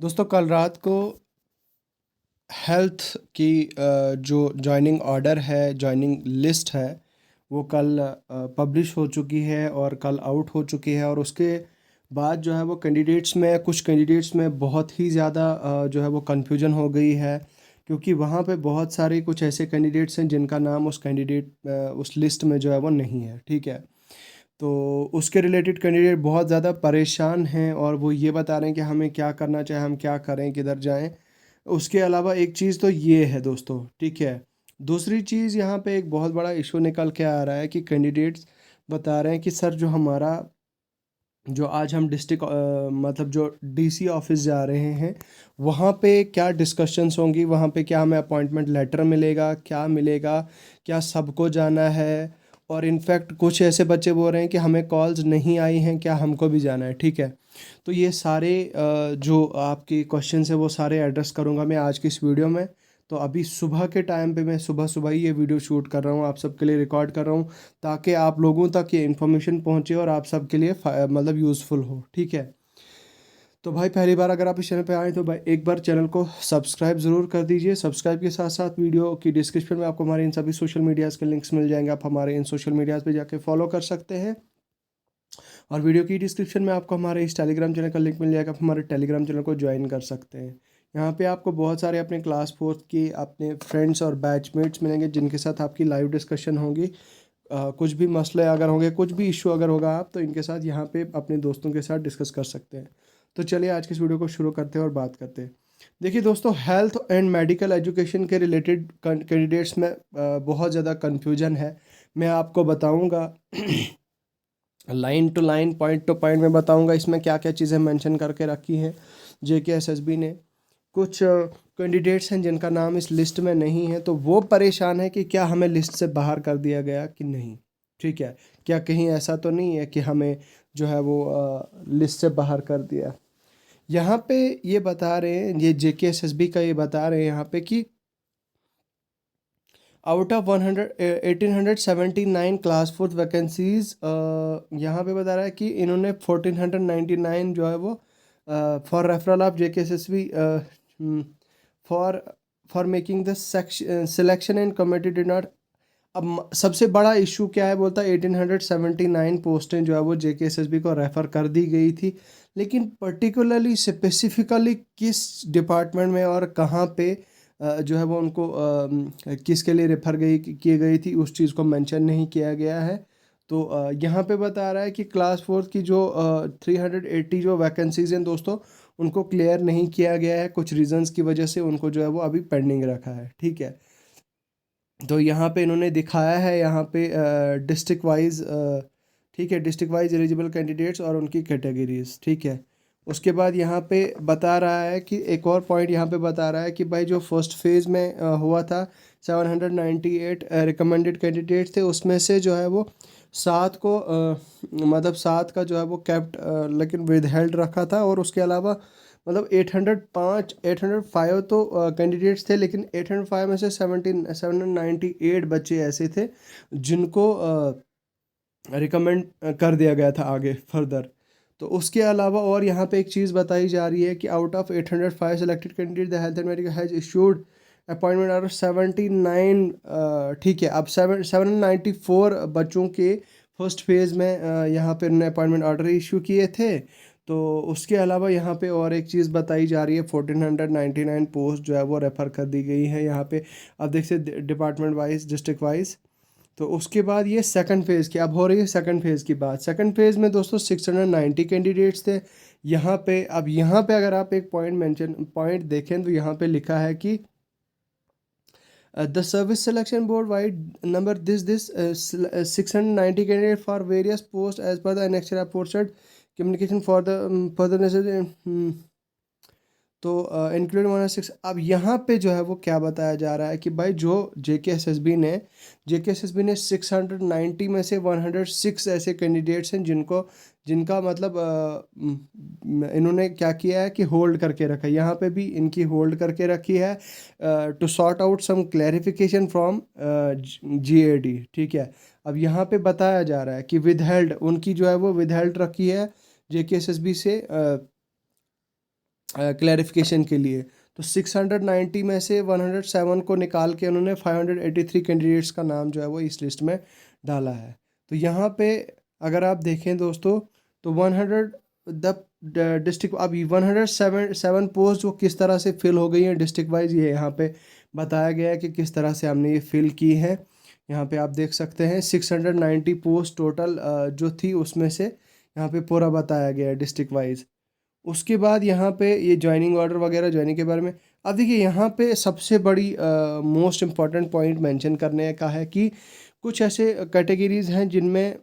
दोस्तों कल रात को हेल्थ की जो जॉइनिंग ऑर्डर है, जॉइनिंग लिस्ट है, वो कल पब्लिश हो चुकी है और कल आउट हो चुकी है। और उसके बाद जो है वो कैंडिडेट्स में, कुछ कैंडिडेट्स में बहुत ही ज़्यादा जो है वो कन्फ्यूजन हो गई है, क्योंकि वहाँ पे बहुत सारे कुछ ऐसे कैंडिडेट्स हैं जिनका नाम उस लिस्ट में जो है वो नहीं है। ठीक है, तो उसके रिलेटेड कैंडिडेट बहुत ज़्यादा परेशान हैं और वो ये बता रहे हैं कि हमें क्या करना चाहिए, हम क्या करें, किधर जाएं। उसके अलावा एक चीज़ तो ये है दोस्तों, ठीक है। दूसरी चीज़ यहाँ पे एक बहुत बड़ा इशू निकल के आ रहा है कि कैंडिडेट्स बता रहे हैं कि सर जो हमारा जो आज हम मतलब जो डीसी ऑफिस जा रहे हैं, वहाँ पे क्या डिस्कशंस होंगी, वहाँ पे क्या हमें अपॉइंटमेंट लेटर मिलेगा, क्या मिलेगा, क्या सबको जाना है। और इनफैक्ट कुछ ऐसे बच्चे बोल रहे हैं कि हमें कॉल्स नहीं आई हैं, क्या हमको भी जाना है। ठीक है, तो ये सारे जो आपके क्वेश्चंस है वो सारे एड्रेस करूँगा मैं आज की इस वीडियो में। तो अभी सुबह के टाइम पे मैं सुबह सुबह ही ये वीडियो शूट कर रहा हूँ, आप सबके लिए रिकॉर्ड कर रहा हूँ, ताकि आप लोगों तक ये इन्फॉर्मेशन पहुँचे और आप सबके लिए मतलब यूज़फुल हो। ठीक है, तो भाई पहली बार अगर आप इस चैनल पे आए तो भाई एक बार चैनल को सब्सक्राइब ज़रूर कर दीजिए। सब्सक्राइब के साथ साथ वीडियो की डिस्क्रिप्शन में आपको हमारे इन सभी सोशल मीडियाज़ के लिंक्स मिल जाएंगे, आप हमारे इन सोशल मीडियाज़ पे जाके फॉलो कर सकते हैं। और वीडियो की डिस्क्रिप्शन में आपको हमारे इस टेलीग्राम चैनल का लिंक मिल जाएगा, आप हमारे टेलीग्राम चैनल को ज्वाइन कर सकते हैं। यहाँ पे आपको बहुत सारे अपने क्लास फोर्थ की अपने फ्रेंड्स और बैचमेट्स मिलेंगे जिनके साथ आपकी लाइव डिस्कशन होगी। कुछ भी मसले अगर होंगे, कुछ भी इशू अगर होगा, आप तो इनके साथ यहाँ पे अपने दोस्तों के साथ डिस्कस कर सकते हैं। तो चलिए आज की इस वीडियो को शुरू करते हैं और बात करते हैं। देखिए दोस्तों, हेल्थ एंड मेडिकल एजुकेशन के रिलेटेड कैंडिडेट्स में बहुत ज़्यादा कन्फ्यूजन है। मैं आपको बताऊँगा line to line, point to point में बताऊंगा इसमें क्या क्या चीज़ें मेंशन करके रखी हैं JKSSB ने। कुछ कैंडिडेट्स हैं जिनका नाम इस लिस्ट में नहीं है, तो वो परेशान है कि क्या हमें लिस्ट से बाहर कर दिया गया कि नहीं। ठीक है, क्या कहीं ऐसा तो नहीं है कि हमें जो है वो लिस्ट से बाहर कर दिया। यहाँ पे ये बता रहे हैं, ये JKSSB का ये बता रहे हैं यहाँ पे कि out of 1879 class fourth vacancies, यहाँ पे बता रहा है कि इन्होंने 1499 जो है वो for referral of JKSSB for for making the selection and committee did not. अब सबसे बड़ा इशू क्या है, बोलता है 1879 पोस्टें जो है वो JKSSB को रेफ़र कर दी गई थी, लेकिन पर्टिकुलरली स्पेसिफिकली किस डिपार्टमेंट में और कहाँ पे जो है वो उनको किसके लिए रेफ़र की गई थी, उस चीज़ को मेंशन नहीं किया गया है। तो यहाँ पे बता रहा है कि क्लास फोर्थ की जो 380 जो वैकेंसीज़ हैं दोस्तों, उनको क्लियर नहीं किया गया है, कुछ रीजंस की वजह से उनको जो है वो अभी पेंडिंग रखा है। ठीक है, तो यहाँ पे इन्होंने दिखाया है, यहाँ पे डिस्ट्रिक्ट वाइज, ठीक है, डिस्ट्रिक्ट वाइज एलिजिबल कैंडिडेट्स और उनकी कैटेगरीज। ठीक है, उसके बाद यहाँ पे बता रहा है कि एक और पॉइंट यहाँ पे बता रहा है कि भाई जो फर्स्ट फेज़ में हुआ था, 798 रिकमेंडेड कैंडिडेट थे, उसमें से जो है वो 7 को मतलब 7 का जो है वो कैप्ट लेकिन विद हेल्ड रखा था। और उसके अलावा मतलब 805 तो कैंडिडेट्स थे, लेकिन 805 में से 798 बच्चे ऐसे थे जिनको रिकमेंड कर दिया गया था आगे फर्दर। तो उसके अलावा और यहाँ पे एक चीज़ बताई जा रही है कि out of 805 selected candidate the health and medical has issued appointment out of 79। ठीक है, अब 794 बच्चों के फर्स्ट फेज़ में यहाँ पे उन्होंने अपॉइंटमेंट ऑर्डर इशू किए थे। तो उसके अलावा यहाँ पे और एक चीज़ बताई जा रही है, 1499 पोस्ट जो है वो रेफ़र कर दी गई है यहाँ पे। अब देख सकते डिपार्टमेंट वाइज, डिस्ट्रिक्ट वाइज। तो उसके बाद ये सेकंड फेज़ की अब हो रही है, सेकंड फेज़ की बात। सेकंड फेज़ में दोस्तों 690 कैंडिडेट्स थे यहाँ पे। अब यहाँ पे अगर आप एक पॉइंट देखें तो यहाँ पे लिखा है कि the service selection board vide number this 690 candidate for various post as per the next reported communication for the further. तो इंक्लूड 106। अब यहाँ पे जो है वो क्या बताया जा रहा है कि भाई जो JKSSB ने 690 में से 106 ऐसे कैंडिडेट्स हैं जिनका मतलब इन्होंने क्या किया है कि होल्ड करके रखा है। यहाँ पे भी इनकी होल्ड करके रखी है to sort out some clarification from GAD। ठीक है, अब यहाँ पे बताया जा रहा है कि विदहेल्ड उनकी जो है वो विदहेल्ड रखी है JKSSB से क्लैरिफिकेशन के लिए। तो 690 में से 107 को निकाल के उन्होंने 583 कैंडिडेट्स का नाम जो है वो इस लिस्ट में डाला है। तो यहाँ पे अगर आप देखें दोस्तों, तो 100 द डिस्ट्रिक्ट, अभी 107 पोस्ट जो किस तरह से फिल हो गई हैं डिस्ट्रिक्ट वाइज, ये यहाँ पे बताया गया है कि किस तरह से हमने ये फिल की है। यहाँ पे आप देख सकते हैं 690 पोस्ट टोटल जो थी उसमें से यहाँ पे पूरा बताया गया है डिस्ट्रिक्ट वाइज। उसके बाद यहाँ पे ये ज्वाइनिंग ऑर्डर वगैरह ज्वाइनिंग के बारे में, अब देखिए यहाँ पे सबसे बड़ी मोस्ट इम्पॉर्टेंट पॉइंट मेंशन करने का है कि कुछ ऐसे कैटेगरीज हैं जिनमें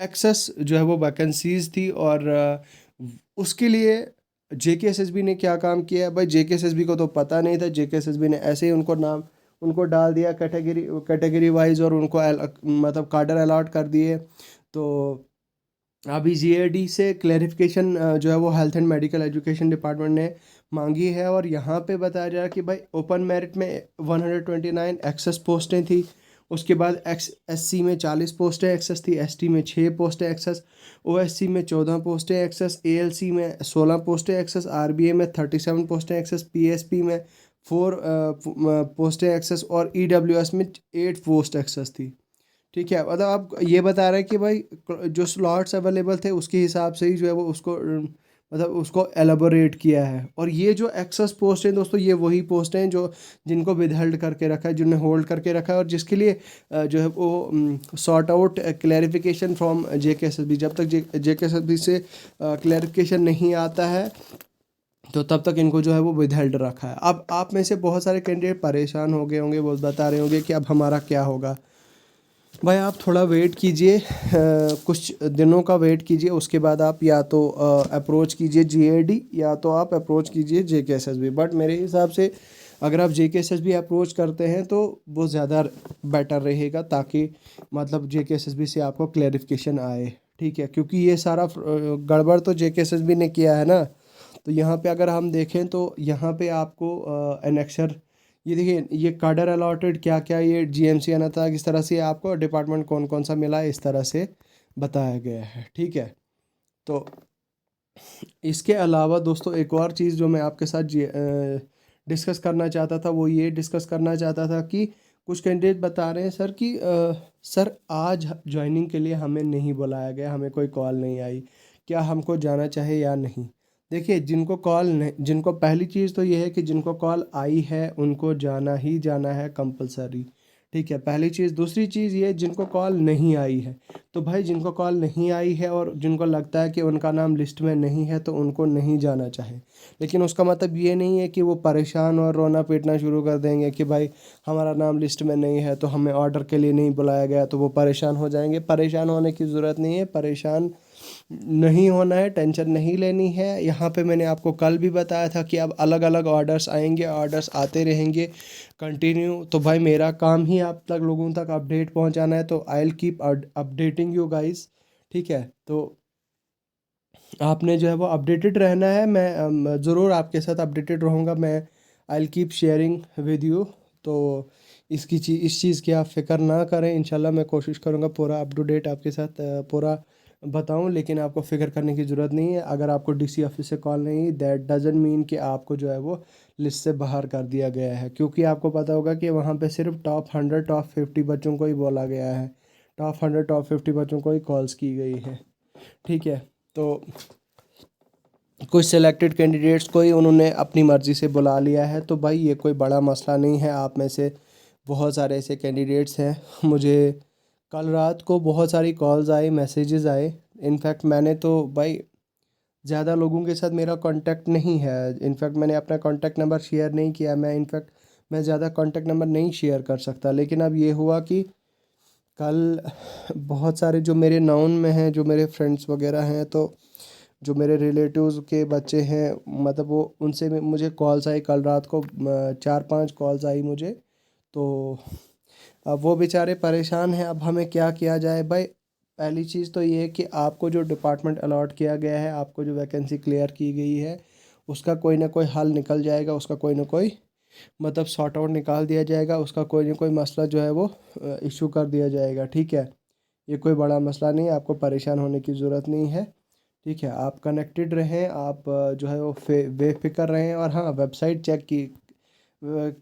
एक्सेस जो है वो वैकेंसीज थी, और उसके लिए जेकेएसएसबी ने क्या काम किया है भाई, जेकेएसएसबी को तो पता नहीं था, जेकेएसएसबी ने ऐसे ही उनको नाम उनको डाल दिया कैटेगरी वाइज, और उनको मतलब कार्डर अलॉट कर दिए। तो अभी जीएडी से क्लैरिफिकेशन जो है वो health and medical education department ने मांगी है, और यहाँ पे बताया जा रहा है कि भाई ओपन मेरिट में 129 एक्सेस पोस्टें थी, उसके बाद एससी में 40 पोस्टें एक्सेस थी, एसटी में 6 पोस्टें एक्सेस, ओएससी में 14 पोस्टें एक्सेस, एएलसी में 16 पोस्टें एक्सेस, आरबीए में 37 पोस्टें एक्सेस, पीएसपी में 4 पोस्टें एक्सेस, और ईडब्ल्यूएस में 8 पोस्ट एक्सेस थी। ठीक है, मतलब आप ये बता रहे हैं कि भाई जो स्लॉट्स अवेलेबल थे उसके हिसाब से ही जो है वो उसको मतलब उसको एलाबोरेट किया है। और ये जो एक्सेस पोस्ट हैं दोस्तों, ये वही पोस्ट हैं जो जिनको विदहेल्ड करके रखा है, जिन्हें होल्ड करके रखा है, और जिसके लिए जो है वो sort out clarification from JKSSB, जब तक जेकेएसएसबी से क्लैरिफिकेशन नहीं आता है तो तब तक इनको जो है वो विदहेल्ड रखा है। अब आप में से बहुत सारे कैंडिडेट परेशान हो गए होंगे, वो बता रहे होंगे कि अब हमारा क्या होगा। भाई आप थोड़ा वेट कीजिए, कुछ दिनों का वेट कीजिए, उसके बाद आप या तो अप्रोच कीजिए जीएडी, या तो आप अप्रोच कीजिए जेकेएसएसबी। बट मेरे हिसाब से अगर आप जेकेएसएसबी अप्रोच करते हैं तो वो ज़्यादा बेटर रहेगा, ताकि मतलब जेकेएसएसबी से आपको क्लैरिफिकेशन आए। ठीक है, क्योंकि ये सारा गड़बड़ तो जेकेएसएसबी ने किया है ना। तो यहाँ पे अगर हम देखें तो यहाँ पे आपको एनेक्सर, ये देखिए ये कार्डर अलॉटेड क्या क्या, ये जीएमसी आना था, किस तरह से आपको डिपार्टमेंट कौन कौन सा मिला है, इस तरह से बताया गया है। ठीक है, तो इसके अलावा दोस्तों एक और चीज़ जो मैं आपके साथ डिस्कस करना चाहता था, वो ये डिस्कस करना चाहता था कि कुछ कैंडिडेट बता रहे हैं सर कि सर आज ज्वाइनिंग के लिए हमें नहीं बुलाया गया, हमें कोई कॉल नहीं आई, क्या हमको जाना चाहिए या नहीं। देखिए जिनको पहली चीज़ तो ये है कि जिनको कॉल आई है उनको जाना ही जाना है कंपलसरी। ठीक है, पहली चीज़। दूसरी चीज़ ये, जिनको कॉल नहीं आई है, तो भाई जिनको कॉल नहीं आई है और जिनको लगता है कि उनका नाम लिस्ट में नहीं है तो उनको नहीं जाना चाहिए। लेकिन उसका मतलब ये नहीं है कि वो परेशान और रोना पीटना शुरू कर देंगे कि भाई हमारा नाम लिस्ट में नहीं है तो हमें ऑर्डर के लिए नहीं बुलाया गया, तो वो परेशान हो जाएंगे। परेशान होने की ज़रूरत नहीं है, परेशान नहीं होना है, टेंशन नहीं लेनी है। यहाँ पे मैंने आपको कल भी बताया था कि अब अलग अलग ऑर्डर्स आएंगे, ऑर्डर्स आते रहेंगे कंटिन्यू। तो भाई मेरा काम ही आप तक लोगों तक अपडेट पहुँचाना है, तो I will keep updating you guys. ठीक है, तो आपने जो है वो अपडेटेड रहना है, मैं ज़रूर आपके साथ अपडेटेड रहूँगा, मैं I will keep sharing with you. तो इस चीज़ की आप फिक्र ना करें, इंशाल्लाह मैं कोशिश करूँगा पूरा अप टू डेट आपके साथ पूरा बताऊं। लेकिन आपको फिक्र करने की ज़रूरत नहीं है, अगर आपको डीसी ऑफिस से कॉल नहीं, दैट डजंट मीन कि आपको जो है वो लिस्ट से बाहर कर दिया गया है, क्योंकि आपको पता होगा कि वहाँ पे सिर्फ टॉप 100 टॉप 50 बच्चों को ही बोला गया है, टॉप 100 टॉप 50 बच्चों को ही कॉल्स की गई है। ठीक है, तो कुछ सिलेक्टेड कैंडिडेट्स को ही उन्होंने अपनी मर्ज़ी से बुला लिया है, तो भाई ये कोई बड़ा मसला नहीं है। आप में से बहुत सारे ऐसे कैंडिडेट्स हैं, मुझे कल रात को बहुत सारी कॉल्स आई, मैसेजेस आए। इनफैक्ट मैंने तो भाई ज़्यादा लोगों के साथ मेरा कांटेक्ट नहीं है, इनफैक्ट मैंने अपना कांटेक्ट नंबर शेयर नहीं किया, मैं ज़्यादा कांटेक्ट नंबर नहीं शेयर कर सकता। लेकिन अब ये हुआ कि कल बहुत सारे जो मेरे नाउन में हैं, जो मेरे फ्रेंड्स वगैरह हैं, तो जो मेरे रिलेटिव्स के बच्चे हैं, मतलब वो उनसे मुझे कॉल्स आई कल रात को, 4-5 कॉल्स आई मुझे। तो अब वो बेचारे परेशान हैं, अब हमें क्या किया जाए भाई। पहली चीज़ तो ये है कि आपको जो डिपार्टमेंट अलॉट किया गया है, आपको जो वैकेंसी क्लियर की गई है, उसका कोई ना कोई हल निकल जाएगा, उसका कोई ना कोई मतलब सॉर्ट आउट निकाल दिया जाएगा, उसका कोई ना कोई मसला जो है वो इशू कर दिया जाएगा। ठीक है, ये कोई बड़ा मसला नहीं है, आपको परेशान होने की ज़रूरत नहीं है। ठीक है, आप कनेक्टेड रहें, आप जो है वो बेफिक्र रहें, और हाँ, वेबसाइट चेक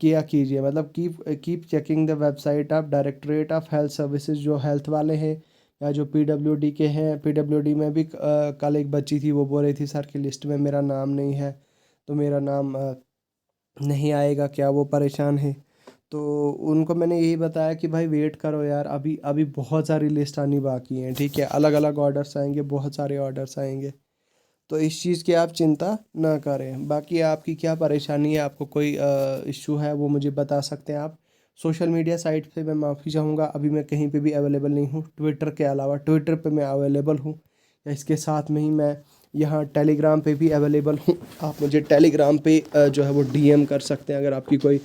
किया कीजिए, मतलब keep checking the website of directorate of health services, जो हेल्थ वाले हैं, या जो पीडब्ल्यूडी के हैं। पीडब्ल्यूडी में भी कल एक बच्ची थी, वो बोल रही थी सर की लिस्ट में मेरा नाम नहीं है, तो मेरा नाम नहीं आएगा क्या, वो परेशान है। तो उनको मैंने यही बताया कि भाई वेट करो यार, अभी अभी बहुत सारी लिस्ट आनी बाकी हैं, ठीक है, अलग अलग ऑर्डर्स आएंगे, बहुत सारे ऑर्डर्स आएंगे। तो इस चीज़ की आप चिंता ना करें। बाकी आपकी क्या परेशानी है, आपको कोई इश्यू है, वो मुझे बता सकते हैं आप। सोशल मीडिया साइट पे मैं माफ़ी चाहूँगा, अभी मैं कहीं पे भी अवेलेबल नहीं हूँ, ट्विटर के अलावा। ट्विटर पे मैं अवेलेबल हूँ, या इसके साथ में ही मैं यहाँ टेलीग्राम पे भी अवेलेबल हूँ। आप मुझे टेलीग्राम पे जो है वो डीएम कर सकते हैं, अगर आपकी कोई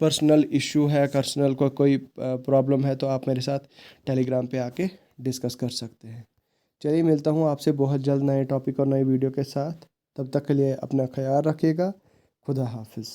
पर्सनल इशू है, पर्सनल कोई प्रॉब्लम है, तो आप मेरे साथ टेलीग्राम पे आके डिस्कस कर सकते हैं। चलिए, मिलता हूँ आपसे बहुत जल्द नए टॉपिक और नई वीडियो के साथ। तब तक के लिए अपना ख्याल रखिएगा। खुदा हाफिज़।